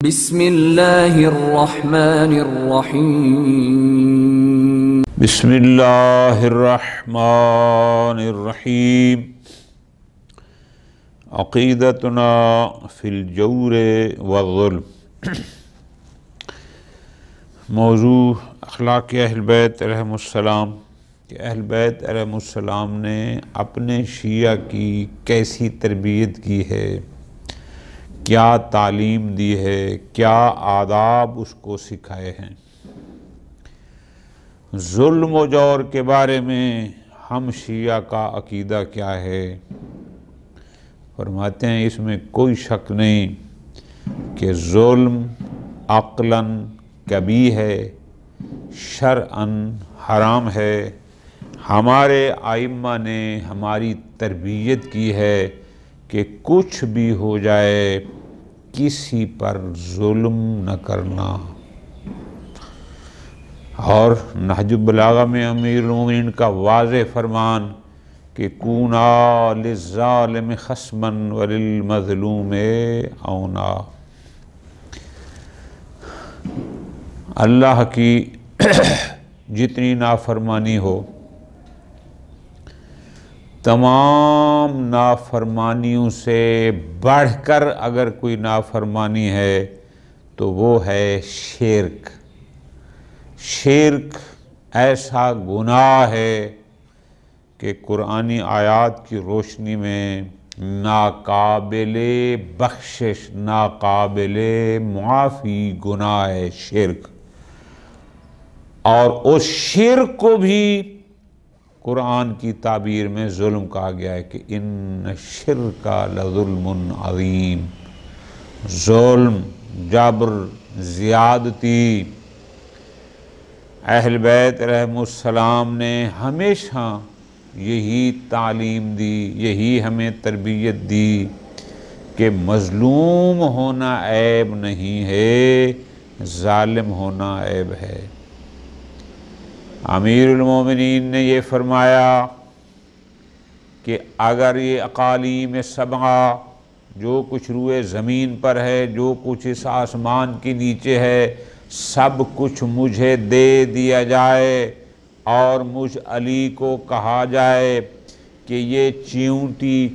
بسم اللہ الرحمن الرحیم بسم اللہ الرحمن الرحیم عقیدتنا فی الجور والظلم۔ موضوع اخلاق اہل بیت علیہم السلام کہ اہل بیت علیہم السلام نے اپنے شیعہ کی کیسی تربیت کی ہے، کیا تعلیم دی ہے، کیا آداب اس کو سکھائے ہیں۔ ظلم و جور کے بارے میں ہم شیعہ کا عقیدہ کیا ہے؟ فرماتے ہیں اس میں کوئی شک نہیں کہ ظلم عقلاً کبیح ہے، شرعاً حرام ہے۔ ہمارے ائمہ نے ہماری تربیت کی ہے کہ کچھ بھی ہو جائے کسی پر ظلم نہ کرنا۔ اور نہج البلاغہ میں امیر المومنین کا واضح فرمان کہ کونا للظالم خصما وللمظلوم عونا۔ اللہ کی جتنی نافرمانی ہو، تمام نافرمانیوں سے بڑھ کر اگر کوئی نافرمانی ہے تو وہ ہے شرک۔ شرک ایسا گناہ ہے کہ قرآنی آیات کی روشنی میں ناقابل بخشش، ناقابل معافی گناہ ہے شرک۔ اور اس شرک کو بھی قرآن کی تعبیر میں ظلم کہا گیا ہے کہ ان الشرک لظلم عظیم۔ ظلم، جبر، زیادتی۔ اہل بیت علیہم السلام نے ہمیشہ یہی تعلیم دی، یہی ہمیں تربیت دی کہ مظلوم ہونا عیب نہیں ہے، ظالم ہونا عیب ہے۔ امیر المومنین نے یہ فرمایا کہ اگر یہ اقالیم سبعہ، جو کچھ روئے زمین پر ہے، جو کچھ اس آسمان کے نیچے ہے، سب کچھ مجھے دے دیا جائے اور مجھ علی کو کہا جائے کہ یہ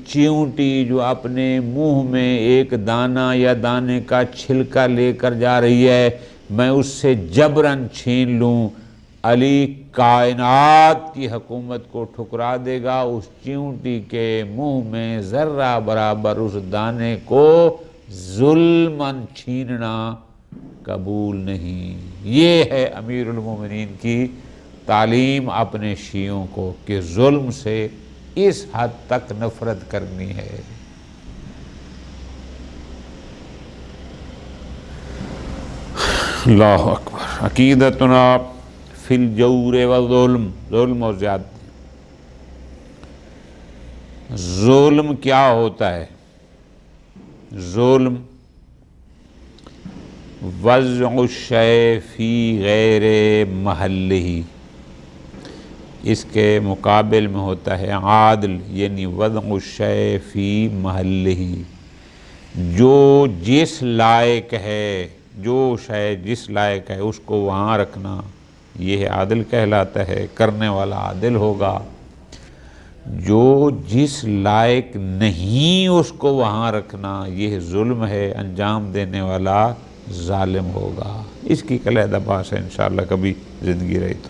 چیونٹی جو اپنے منہ میں ایک دانہ یا دانے کا چھلکا لے کر جا رہی ہے، میں اس سے جبراً چھین لوں، علی کائنات کی حکومت کو ٹھکرا دے گا۔ اس چیونٹی کے منہ میں ذرہ برابر اس دانے کو ظلماً چھیننا قبول نہیں۔ یہ ہے امیر المومنین کی تعلیم اپنے شیعوں کو کہ ظلم سے اس حد تک نفرت کرنی ہے۔ اللہ اکبر۔ عقیدتنا فی الجور والظلم، ظلم اور زیادتی۔ ظلم کیا ہوتا ہے؟ ظلم وضع الشیء فی غیر محلہ، اس کے مقابل میں ہوتا ہے عادل، یعنی وضع الشیء فی محلہ، جو جس لائق ہے، جو شے جس لائق ہے اس کو وہاں رکھنا، یہ عادل کہلاتا ہے۔ کرنے والا عادل ہوگا۔ جو جس لائق نہیں اس کو وہاں رکھنا، یہ ظلم ہے، انجام دینے والا ظالم ہوگا۔ اس کی علیحدہ بحث ہے انشاءاللہ کبھی زندگی رہی تو۔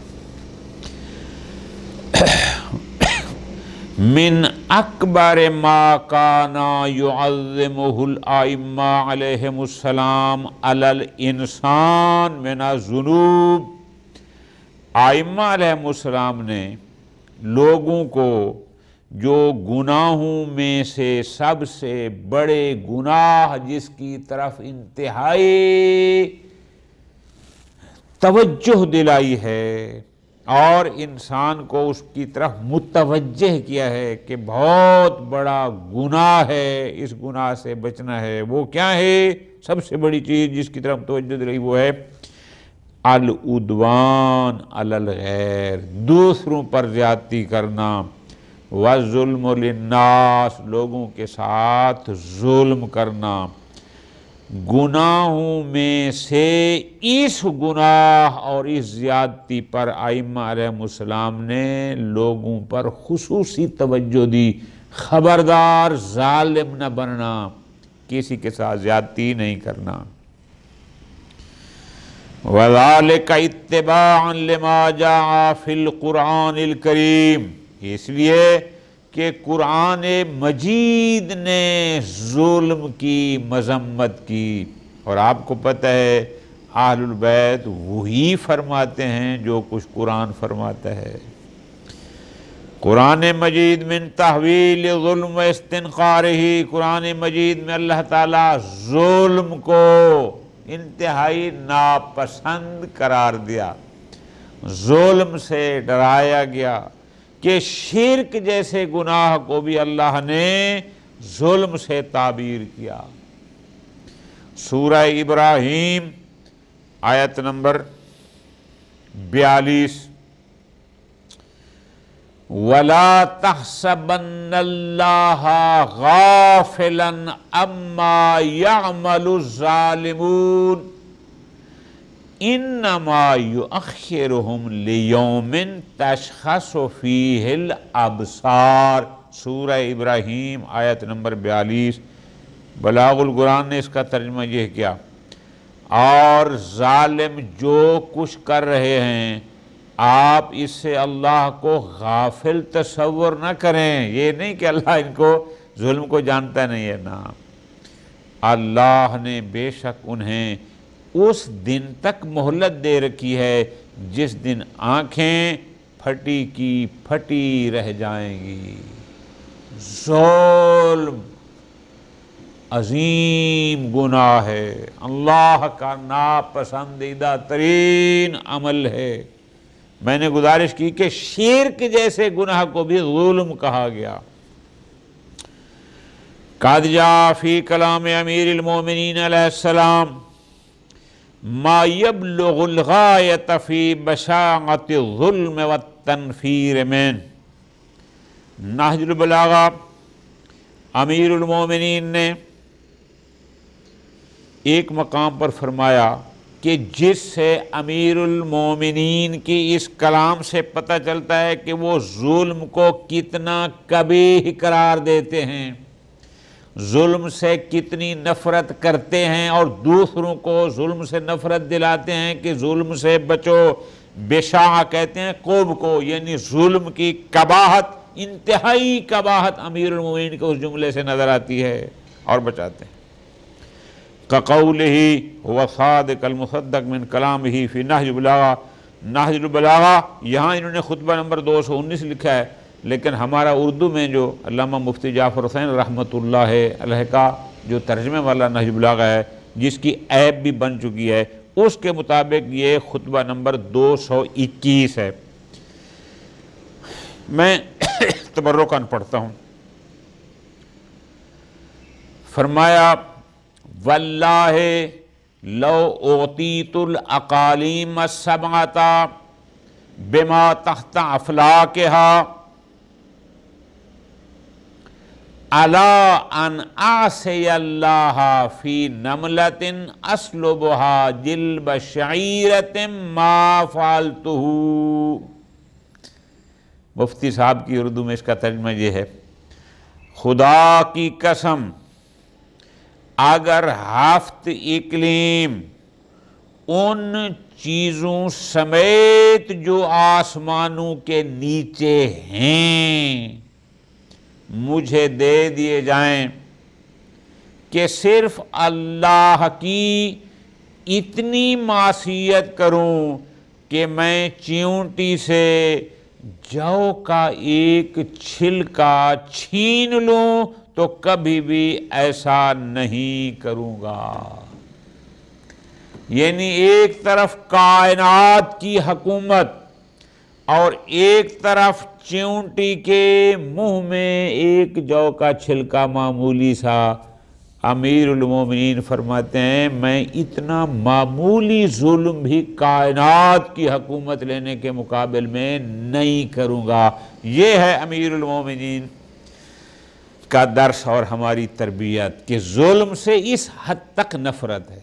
من اکبر ما کان یعظمہ الائمہ علیہم السلام علی الانسان من الذنوب۔ ائمہ علیہم السلام نے لوگوں کو جو گناہوں میں سے سب سے بڑے گناہ جس کی طرف انتہائی توجہ دلائی ہے اور انسان کو اس کی طرف متوجہ کیا ہے کہ بہت بڑا گناہ ہے، اس گناہ سے بچنا ہے، وہ کیا ہے؟ سب سے بڑی چیز جس کی طرف توجہ دلائی وہ ہے العدوان علی الغیر، دوسروں پر زیادتی کرنا، والظلم للناس، لوگوں کے ساتھ ظلم کرنا، گناہوں میں سے اس گناہ اور اس زیادتی پر ائمہ علیہ السلام نے لوگوں پر خصوصی توجہ دی، خبردار ظالم نہ بننا، کسی کے ساتھ زیادتی نہیں کرنا۔ وَذَلِكَ اتِّبَاعًا لِمَا جَاءَ فِي الْقُرْآنِ الْكَرِيمِ، اس لیے کہ قرآن مجید نے ظلم کی مذمت کی، اور آپ کو پتہ ہے اہل البیت وہی فرماتے ہیں جو کچھ قرآن فرماتا ہے۔ قرآن مجید من تحویل ظلم و استنقارہ، قرآن مجید میں اللہ تعالیٰ ظلم کو انتہائی ناپسند قرار دیا، ظلم سے ڈرایا گیا کہ شرک جیسے گناہ کو بھی اللہ نے ظلم سے تعبیر کیا۔ سورہ ابراہیم آیت نمبر 42، وَلَا تَحْسَبَنَّ اللَّهَ غَافِلًا عَمَّا يَعْمَلُ الظَّالِمُونَ انما یؤخرہم لیوم تشخص فیہ الابصار، سورہ ابراہیم آیت نمبر 42۔ بلاغ القرآن نے اس کا ترجمہ یہ کیا، اور ظالم جو کچھ کر رہے ہیں آپ اس سے اللہ کو غافل تصور نہ کریں، یہ نہیں کہ اللہ ان کو ظلم کو جانتا نہیں ہے، نا، اللہ نے بے شک انہیں اس دن تک مہلت دے رکھی ہے جس دن آنکھیں پھٹی کی پھٹی رہ جائیں گی۔ ظلم عظیم گناہ ہے، اللہ کا ناپسندیدہ ترین عمل ہے۔ میں نے گزارش کی کہ شرک جیسے گناہ کو بھی ظلم کہا گیا۔ قد جاء فی کلام امیر المومنین علیہ السلام ما یبلغ الغایت فی بشاعت الظلم والتنفیر من، نہج البلاغہ امیر المومنین نے ایک مقام پر فرمایا کہ جس سے امیر المومنین کی اس کلام سے پتہ چلتا ہے کہ وہ ظلم کو کتنا قبیح قرار دیتے ہیں، ظلم سے کتنی نفرت کرتے ہیں، اور دوسروں کو ظلم سے نفرت دلاتے ہیں کہ ظلم سے بچو۔ بشاع کہتے ہیں قوب کو، یعنی ظلم کی قباحت، انتہائی قباحت امیر المومنین کو اس جملے سے نظر آتی ہے اور بچاتے ہیں۔ كَقَوْلِهِ هُوَ صَادِقَ الْمُصَدَّقُ مِنْ كَلَامِهِ فِي نَهْجِ الْبَلَاغَةِ، نہج البلاغہ یہاں انہوں نے خطبہ نمبر 219 لکھا ہے، لیکن ہمارا اردو میں جو علامہ مفتی جعفر حسین رحمۃ اللہ علیہ کا جو ترجمے والا نہج البلاغہ ہے، جس کی ایپ بھی بن چکی ہے، اس کے مطابق یہ خطبہ نمبر 221 ہے۔ میں تبرکاً پڑھتا ہوں۔ فرمایا واللہ لو اعطیت الاقالیم السبعۃ بما تحت افلاکہا علی ان اعصی اللہ فی نملۃ اسلبہا جلب شعیرۃ ما فعلتہ۔ مفتی صاحب کی اردو میں اس کا ترجمہ یہ ہے، خدا کی قسم اگر ہفت اقلیم ان چیزوں سمیت جو آسمانوں کے نیچے ہیں مجھے دے دیے جائیں کہ صرف اللہ کی اتنی معصیت کروں کہ میں چیونٹی سے جو کا ایک چھلکا چھین لوں تو کبھی بھی ایسا نہیں کروں گا۔ یعنی ایک طرف کائنات کی حکومت اور ایک طرف چیونٹی کے منہ میں ایک جو کا چھلکا معمولی سا، امیر المومنین فرماتے ہیں میں اتنا معمولی ظلم بھی کائنات کی حکومت لینے کے مقابل میں نہیں کروں گا۔ یہ ہے امیر المومنین کا درس اور ہماری تربیت کہ ظلم سے اس حد تک نفرت ہے.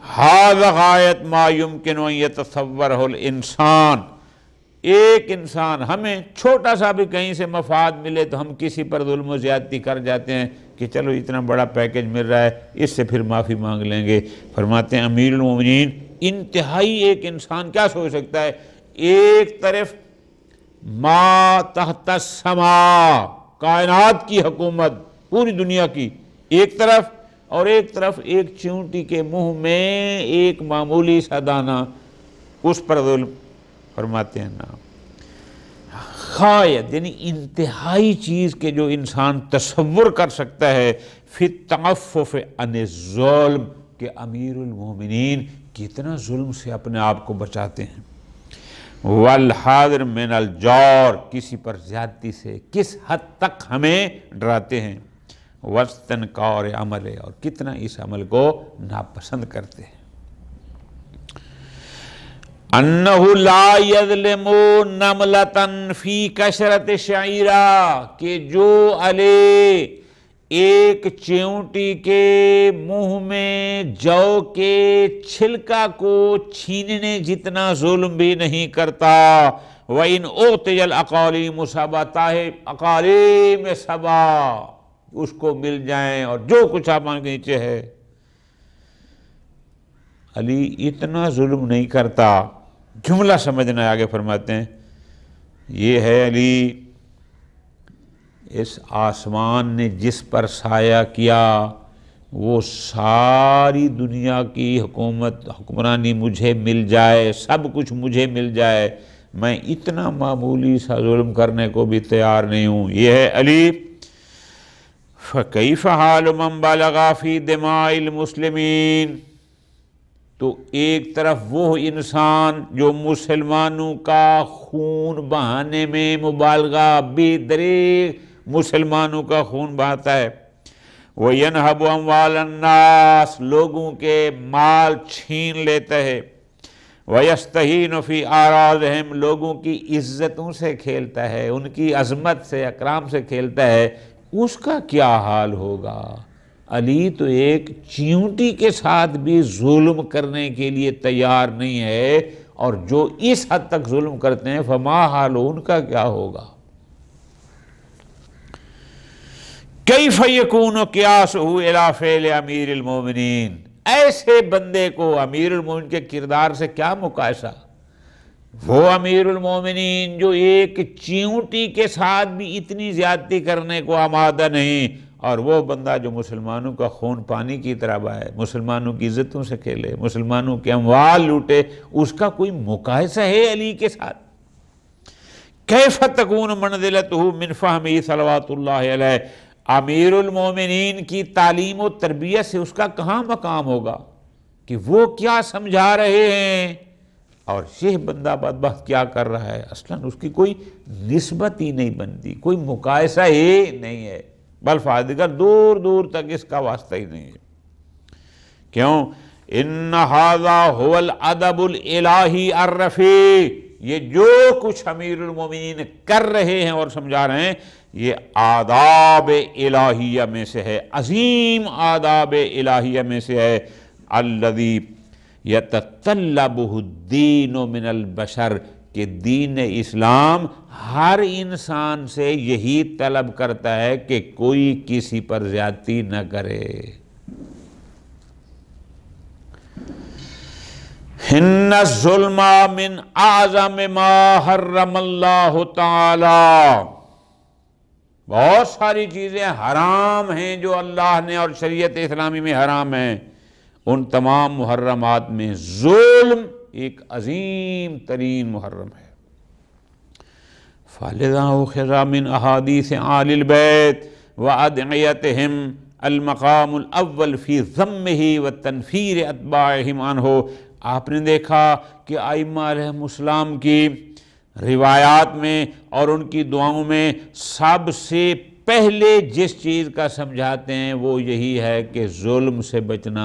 ھذا غایت ما یمکن ان یتصورہ الانسان. ایک انسان، ہمیں چھوٹا سا بھی کہیں سے مفاد ملے تو ہم کسی پر ظلم و زیادتی کر جاتے ہیں کہ چلو اتنا بڑا پیکج مل رہا ہے اس سے پھر معافی مانگ لیں گے. فرماتے ہیں امیر المومنین انتہائی ایک انسان کیا سوچ سکتا ہے، ایک طرف ما تحت السماء کائنات کی حکومت پوری دنیا کی ایک طرف، اور ایک طرف ایک چیونٹی کے منہ میں ایک معمولی سا دانہ، اس پر ظلم. فرماتے ہیں نا غایت یعنی انتہائی چیز کے جو انسان تصور کر سکتا ہے فی التعفف عن الظلم کہ امیر المومنین کتنا ظلم سے اپنے آپ کو بچاتے ہیں. والحاذر من الجور کسی پر زیادتی سے کس حد تک ہمیں ڈراتے ہیں. واستنکار عمل اور کتنا اس عمل کو ناپسند کرتے ہیں. انہ لا یظلم نملۃ فی کثرت شعیرہ کہ جو علی ایک چیونٹی کے منہ میں جو کے چھلکا کو چھیننے جتنا ظلم بھی نہیں کرتا. وَإِنْ أُعْطِيَ الْأَقَالِيمُ سَبَتَاهِ اقالیم سبا اس کو مل جائیں اور جو کچھ آسمان کے نیچے ہے. علی اتنا ظلم نہیں کرتا. جملہ سمجھنا ہے، آگے فرماتے ہیں یہ ہے علی اس آسمان نے جس پر سایہ کیا وہ ساری دنیا کی حکمرانی مجھے مل جائے، سب کچھ مجھے مل جائے، میں اتنا معمولی سا ظلم کرنے کو بھی تیار نہیں ہوں. یہ ہے علی. فَكَيْفَ حَالُ مَنْ بَلَغَ فِي دِمَاءِ الْمُسْلِمِينَ تو ایک طرف وہ انسان جو مسلمانوں کا خون بہانے میں مبالغہ بے دریغ مسلمانوں کا خون بہاتا ہے. وَيَنْهَبُ أَمْوَالَ النَّاسِ لوگوں کے مال چھین لیتا ہے. وَيَسْتَهِينُ فِي أَعْرَاضِهِمْ لوگوں کی عزتوں سے کھیلتا ہے، ان کی عظمت سے اکرام سے کھیلتا ہے. اس کا کیا حال ہوگا؟ علی تو ایک چیونٹی کے ساتھ بھی ظلم کرنے کے لیے تیار نہیں ہے، اور جو اس حد تک ظلم کرتے ہیں فما حال ان کا کیا ہوگا؟ کیف یکون قیاسہ الی فعل امیر المومنین ایسے بندے کو امیر المومنین کے کردار سے کیا مقایسہ؟ وہ امیر المومنین جو ایک چیونٹی کے ساتھ بھی اتنی زیادتی کرنے کو آمادہ نہیں، اور وہ بندہ جو مسلمانوں کا خون پانی کی طرح بہائے، مسلمانوں کی عزتوں سے کھیلے، مسلمانوں کے اموال لوٹے، اس کا کوئی مقایسہ ہے علی کے ساتھ؟ کیف تکون منزلتہ من فہمہ صلوات اللہ علیہ امیر المومنین کی تعلیم و تربیت سے اس کا کہاں مقام ہوگا کہ وہ کیا سمجھا رہے ہیں اور یہ بندہ بدبخت کیا کر رہا ہے؟ اصلاً اس کی کوئی نسبت ہی نہیں بنتی، کوئی مقایسہ ہی نہیں ہے، بل فادگر دور دور تک اس کا واسطہ ہی نہیں ہے. کیوں؟ ان ھذا ھو الادب الالہی الرفیع یہ جو کچھ امیر المومنین کر رہے ہیں اور سمجھا رہے ہیں یہ آداب الہیہ میں سے ہے، عظیم آداب الہیہ میں سے ہے. الذی یتطلبہ الدین من البشر کہ دین اسلام ہر انسان سے یہی طلب کرتا ہے کہ کوئی کسی پر زیادتی نہ کرے. ان الظلم من اعظم ما حرم اللہ تعالی بہت ساری چیزیں حرام ہیں جو اللہ نے اور شریعت اسلامی میں حرام ہیں، ان تمام محرمات میں ظلم ایک عظیم ترین محرم ہے. فَلِذَا أُخِذَ مِنْ أَحَادِيثِ آلِ الْبَيْتِ وَأَدْعِيَتِهِمْ الْمَقَامُ الْأَوَّلِ فِي ذَمِّهِ وَتَنْفِيرِ أَتْبَاعِهِمْ عَنْهُ. آپ نے دیکھا کہ ائمہ علیہم السلام کی روایات میں اور ان کی دعاؤں میں سب سے پہلے جس چیز کا سمجھاتے ہیں وہ یہی ہے کہ ظلم سے بچنا.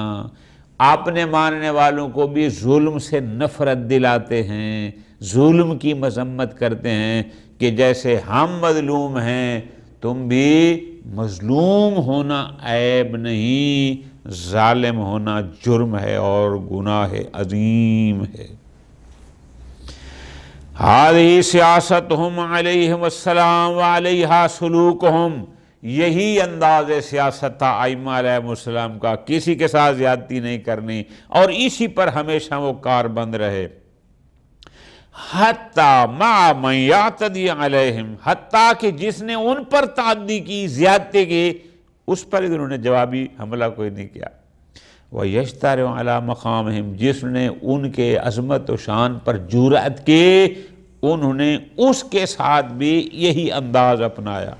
اپنے ماننے والوں کو بھی ظلم سے نفرت دلاتے ہیں، ظلم کی مذمت کرتے ہیں کہ جیسے ہم مظلوم ہیں تم بھی مظلوم ہونا عیب نہیں، ظالم ہونا جرم ہے اور گناہ عظیم ہے۔ ہذہ سیاستہم علیہم السلام وعلیہا سلوکہم، یہی انداز سیاست تھا ائمہ علیہم السلام کا، کسی کے ساتھ زیادتی نہیں کرنی اور اسی پر ہمیشہ وہ کاربند رہے۔ حتیٰ مع من یعتدی علیہم، حتیٰ کہ جس نے ان پر تعدی کی، زیادتی کی، اس پر انہوں نے جوابی حملہ کوئی نہیں کیا۔ وَيَشْتَرِعُ عَلَى مَقَامِهِمْ، جس نے ان کے عظمت و شان پر جرأت کی، انہوں نے اس کے ساتھ بھی یہی انداز اپنایا۔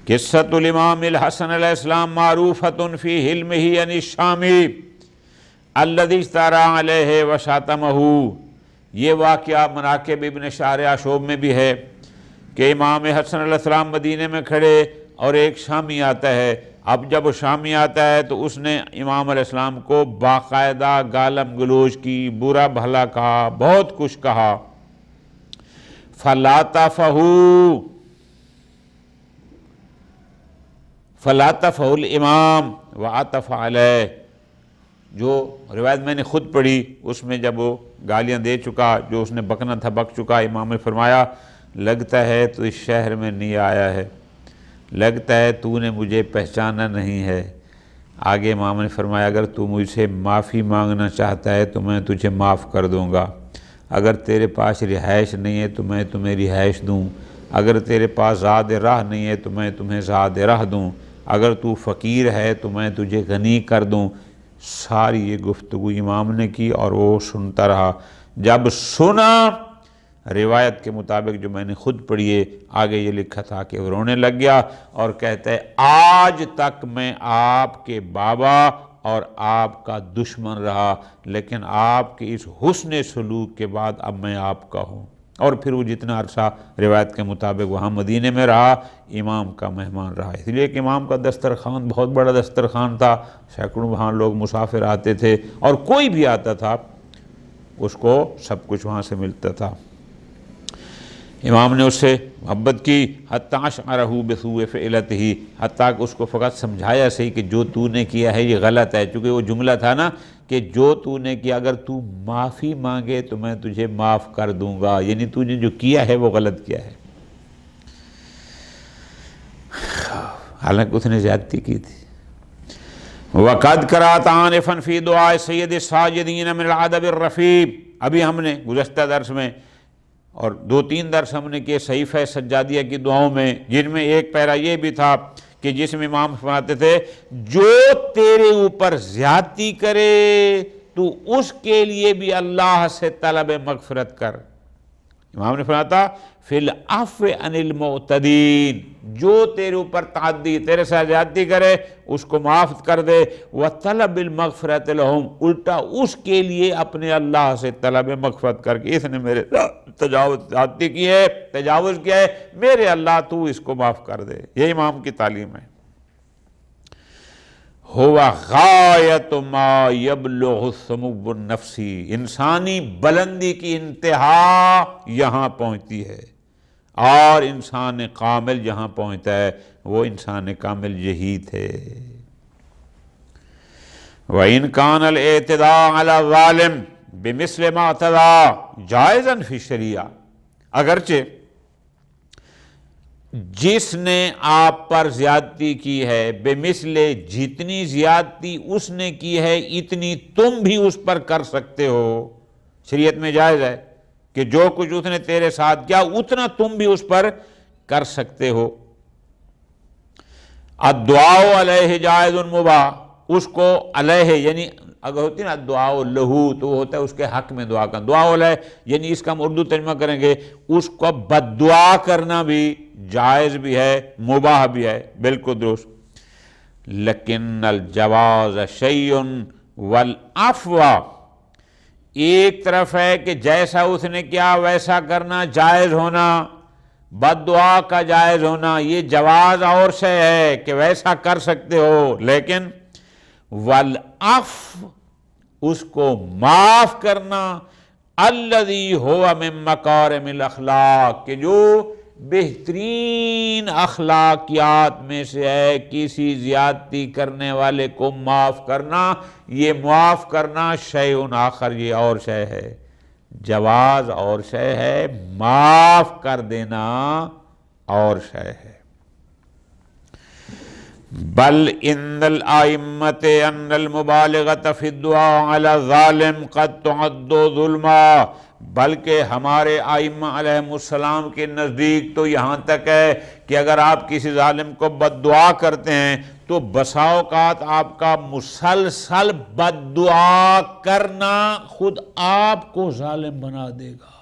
قصۃ الامام الحسن علیہ السلام معروفۃ فی حلمہ عن الشامی الذی اشترى علیہ وشاتمہ، یہ واقعہ مناقب ابن شارع شعب میں بھی ہے کہ امام حسن علیہ السلام مدینے میں کھڑے اور ایک شامی آتا ہے۔ اب جب وہ شامی آتا ہے تو اس نے امام علیہ السلام کو باقاعدہ گالم گلوچ کی، برا بھلا کہا، بہت کچھ کہا۔ فلاطفہ الامام وعطف علیہ، جو روایت میں نے خود پڑھی اس میں جب وہ گالیاں دے چکا، جو اس نے بکنا تھا بک چکا، امام نے فرمایا لگتا ہے تو اس شہر میں نہیں آیا ہے، لگتا ہے تو نے مجھے پہچانا نہیں ہے۔ آگے امام نے فرمایا اگر تو مجھ سے معافی مانگنا چاہتا ہے تو میں تجھے معاف کر دوں گا، اگر تیرے پاس رہائش نہیں ہے تو میں تمہیں رہائش دوں، اگر تیرے پاس زاد راہ نہیں ہے تو میں تمہیں زاد راہ دوں، اگر تو فقیر ہے تو میں تجھے غنی کر دوں۔ ساری یہ گفتگو امام نے کی اور وہ سنتا رہا۔ جب سنا، روایت کے مطابق جو میں نے خود پڑھی ہے، آگے یہ لکھا تھا کہ وہ رونے لگ گیا اور کہتا ہے آج تک میں آپ کے بابا اور آپ کا دشمن رہا، لیکن آپ کے اس حسن سلوک کے بعد اب میں آپ کا ہوں۔ اور پھر وہ جتنا عرصہ روایت کے مطابق وہاں مدینے میں رہا، امام کا مہمان رہا، اس لیے کہ امام کا دسترخوان بہت بڑا دسترخوان تھا، سینکڑوں وہاں لوگ مسافر آتے تھے اور کوئی بھی آتا تھا اس کو سب کچھ وہاں سے ملتا تھا۔ امام نے اس سے محبت کی، حتیٰ اشعرہ بسوء فعلتہ، حتیٰ کہ اس کو فقط سمجھایا صحیح کہ جو تو نے کیا ہے یہ غلط ہے، چونکہ وہ جملہ تھا نا کہ جو تو نے کیا اگر تو معافی مانگے تو میں تجھے معاف کر دوں گا، یعنی تو نے جو کیا ہے وہ غلط کیا ہے، حالانکہ اس نے زیادتی کی تھی۔ وَقَدْ قَرَأْتَ آنِفًا فِي دُعَاءِ سَيِّدِ السَّاجِدِينَ مِنَ الْعَدَبِ الرَّفِيعِ، ابھی ہم نے گزشتہ درس میں اور 2-3 درس ہم نے کیے صحیفہ سجادیہ کی دعاؤں میں، جن میں ایک پیرا یہ بھی تھا کہ جس میں امام فرماتے تھے جو تیرے اوپر زیادتی کرے تو اس کے لیے بھی اللہ سے طلب مغفرت کر۔ امام نے فرمایا تھا فی العفو عن المعتدین، جو تیرے اوپر تعدی، تیرے ساتھ زیادتی کرے اس کو معاف کر دے، وطلب المغفرت لہم، الٹا اس کے لیے اپنے اللہ سے طلب مغفرت کر کے اس نے میرے زیادتی کی ہے، تجاوز کیا ہے، میرے اللہ تو اس کو معاف کر دے۔ یہ امام کی تعلیم ہے۔ ہوا غایت ما یبلغ السمو النفسی، انسانی بلندی کی انتہا یہاں پہنچتی ہے، اور انسان کامل جہاں پہنچتا ہے وہ انسان کامل یہی تھے۔ وَإِنْ كَانَ الْاعْتِدَاءُ عَلَى الظَّالِمِ بِمِثْلِ مَا اعْتَدَى جَائِزًا فِي الشَّرِيعَہ، اگرچہ جس نے آپ پر زیادتی کی ہے بمثل، جتنی زیادتی اس نے کی ہے اتنی تم بھی اس پر کر سکتے ہو، شریعت میں جائز ہے کہ جو کچھ اس نے تیرے ساتھ کیا اتنا تم بھی اس پر کر سکتے ہو۔ الدعاء علیہ جائز مباح، اس کو علیہ یعنی اگر ہوتی ہے نا دعا لہو تو وہ ہوتا ہے اس کے حق میں دعا کرنا، دعا علیہ یعنی اس کا ہم اردو ترجمہ کریں گے اس کو بد دعا کرنا بھی جائز بھی ہے، مباح بھی ہے، بالکل درست۔ لیکن الجواز شیء والعفو، ایک طرف ہے کہ جیسا اس نے کیا ویسا کرنا جائز ہونا، بد دعا کا جائز ہونا یہ جواز اور شے ہے کہ ویسا کر سکتے ہو، لیکن والعفو اس کو معاف کرنا، الذی ہوا من مکارم الاخلاق، کہ جو بہترین اخلاقیات میں سے ہے کسی زیادتی کرنے والے کو معاف کرنا۔ یہ معاف کرنا شیء آخر، یہ اور شے ہے، جواز اور شے ہے، معاف کر دینا اور شے ہے۔ بل ان الائمۃ ان المبالغۃ فی الدعاء علی الظالم قد تعد ظلما، بلکہ ہمارے ائمہ علیہم السلام کے نزدیک تو یہاں تک ہے کہ اگر آپ کسی ظالم کو بد دعا کرتے ہیں تو بسا اوقات آپ کا مسلسل بد دعا کرنا خود آپ کو ظالم بنا دے گا۔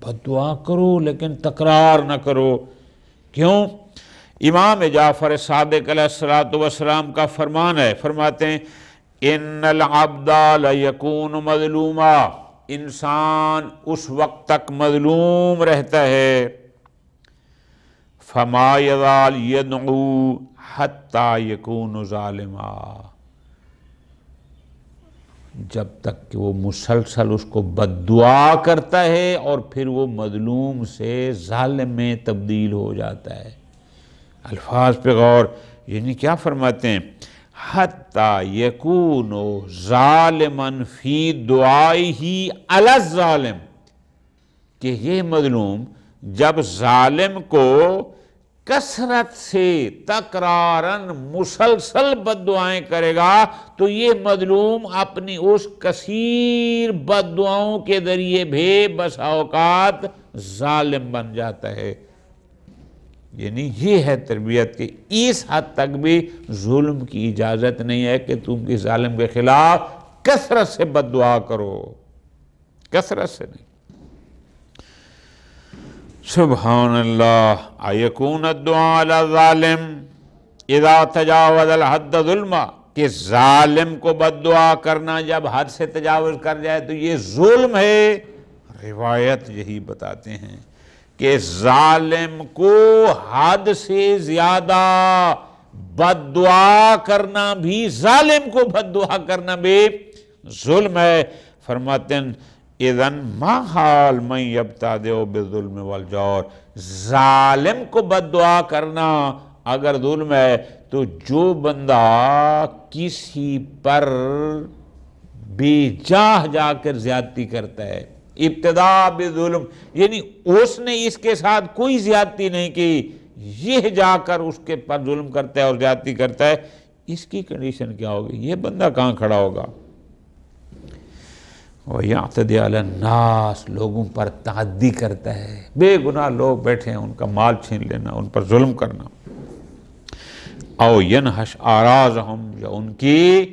بد دعا کرو لیکن تکرار نہ کرو۔ کیوں؟ امام جعفر صادق علیہ السلام کا فرمان ہے، فرماتے ہیں ان العبد لیکون مظلوما، انسان اس وقت تک مظلوم رہتا ہے، فما یزال یدعو حتی یکون ظالما، جب تک کہ وہ مسلسل اس کو بد دعا کرتا ہے اور پھر وہ مظلوم سے ظالم میں تبدیل ہو جاتا ہے۔ الفاظ پہ غور، یعنی کیا فرماتے ہیں؟ حتی یکون ظالما فی دعائہ علی الظالم، کہ یہ مظلوم جب ظالم کو کثرت سے تکرارن مسلسل بد دعائیں کرے گا تو یہ مظلوم اپنی اس کثیر بد دعاؤں کے ذریعے بھی بسا اوقات ظالم بن جاتا ہے۔ یعنی یہ ہے تربیت کی، اس حد تک بھی ظلم کی اجازت نہیں ہے کہ تم کسی ظالم کے خلاف کثرت سے بد دعا کرو، کثرت سے نہیں۔ سبحان اللہ، ایکون الدعاء علی الظالم اذا تجاوز الحد ظلما، کہ ظالم کو بد دعا کرنا جب حد سے تجاوز کر جائے تو یہ ظلم ہے۔ روایت یہی بتاتے ہیں کہ ظالم کو حد سے زیادہ بد دعا کرنا بھی، ظالم کو بد دعا کرنا بھی ظلم ہے۔ فرماتے ہیں اذن ما حال من یبتدع بالظلم والجور، ظالم کو بد دعا کرنا اگر ظلم ہے تو جو بندہ کسی پر بے جاہ جا کر زیادتی کرتا ہے، ابتداء بالظلم، یعنی اس نے اس کے ساتھ کوئی زیادتی نہیں کی، یہ جا کر اس کے پر ظلم کرتا ہے اور زیادتی کرتا ہے، اس کی کنڈیشن کیا ہوگی؟ یہ بندہ کہاں کھڑا ہوگا؟ وَيَعْتَدِي عَلَى النَّاسِ، لوگوں پر تعدی کرتا ہے، بے گناہ لوگ بیٹھے ہیں ان کا مال چھین لینا، ان پر ظلم کرنا۔ او ينہش اعراضہم، یا ان کی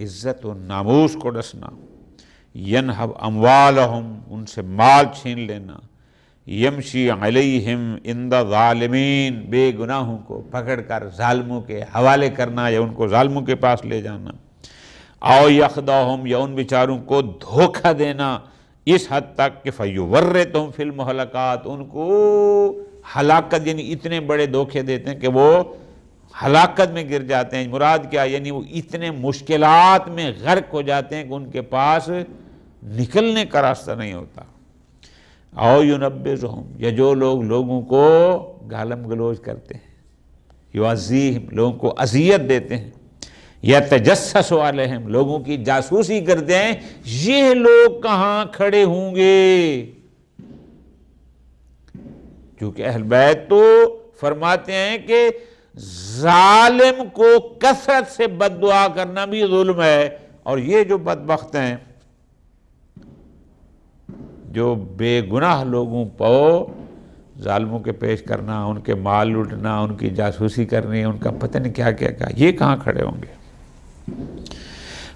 عزت و ناموس کو ڈسنا۔ ینہب اموالہم، ان سے مال چھین لینا۔ یمشی علیہم عند ظالمین، بے گناہوں کو پکڑ کر ظالموں کے حوالے کرنا یا ان کو ظالموں کے پاس لے جانا۔ او یخدعہم، یا ان بیچاروں کو دھوکہ دینا اس حد تک کہ فیورتہم فی المہلکات، ان کو ہلاکت، یعنی اتنے بڑے دھوکے دیتے ہیں کہ وہ ہلاکت میں گر جاتے ہیں۔ مراد کیا؟ یعنی وہ اتنے مشکلات میں غرق ہو جاتے ہیں کہ ان کے پاس نکلنے کا راستہ نہیں ہوتا۔ او ینبذہم، یا جو لوگ لوگوں کو گالم گلوچ کرتے ہیں، یعزیہم، لوگوں کو اذیت دیتے ہیں، یا تجسس علیہم، لوگوں کی جاسوسی کرتے ہیں، یہ لوگ کہاں کھڑے ہوں گے؟ کیونکہ اہل بیت تو فرماتے ہیں کہ ظالم کو کثرت سے بد دعا کرنا بھی ظلم ہے، اور یہ جو بدبخت ہیں جو بے گناہ لوگوں کو ظالموں کے پیش کرنا، ان کے مال لوٹنا، ان کی جاسوسی کرنی، ان کا پتہ نہیں کیا کیا کیا، یہ کہاں کھڑے ہوں گے؟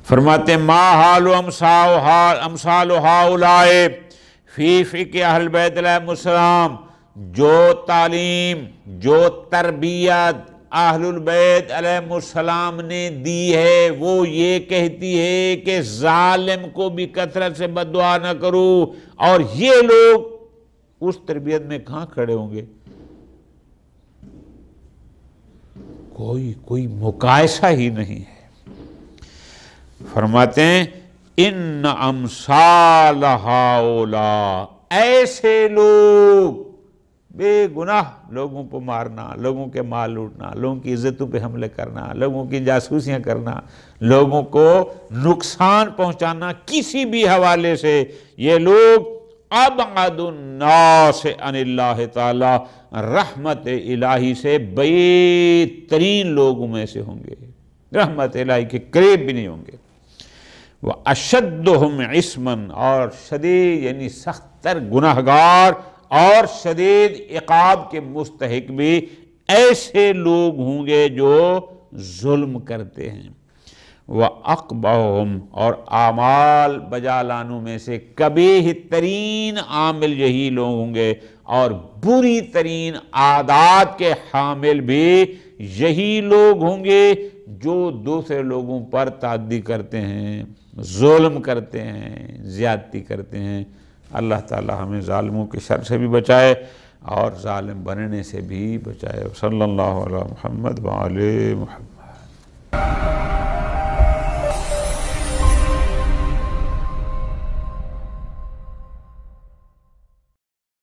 فرماتے ہیں ما حال امثال ہؤلاء فی فقہ اہل بیت علیہم السلام، جو تعلیم، جو تربیت اہل البیت علیہم السلام نے دی ہے وہ یہ کہتی ہے کہ ظالم کو بھی کثرت سے بد دعا نہ کرو، اور یہ لوگ اس تربیت میں کہاں کھڑے ہوں گے؟ کوئی مقایسہ ہی نہیں ہے۔ فرماتے ہیں ان امثال ہؤلاء، ایسے لوگ، بے گناہ لوگوں کو مارنا، لوگوں کے مال لوٹنا، لوگوں کی عزتوں پہ حملے کرنا، لوگوں کی جاسوسیاں کرنا، لوگوں کو نقصان پہنچانا کسی بھی حوالے سے، یہ لوگ ابعد الناس عن اللہ تعالی، رحمت الہی سے بعید ترین لوگوں میں سے ہوں گے، رحمت الہی کے قریب بھی نہیں ہوں گے۔ وَأَشَدُّهُمْ عِصْمًا، اور شدید یعنی سخت تر گناہگار اور شدید عقاب کے مستحق بھی ایسے لوگ ہوں گے جو ظلم کرتے ہیں۔ وَأَقْبَحُهُمْ، اور اعمال بجا لانوں میں سے قبیح ترین عامل یہی لوگ ہوں گے، اور بری ترین عادات کے حامل بھی یہی لوگ ہوں گے جو دوسرے لوگوں پر تعدی کرتے ہیں، ظلم کرتے ہیں، زیادتی کرتے ہیں۔ اللہ تعالی ہمیں ظالموں کے شر سے بھی بچائے اور ظالم بننے سے بھی بچائے۔ صلی اللہ علیہ محمد وعلی محمد۔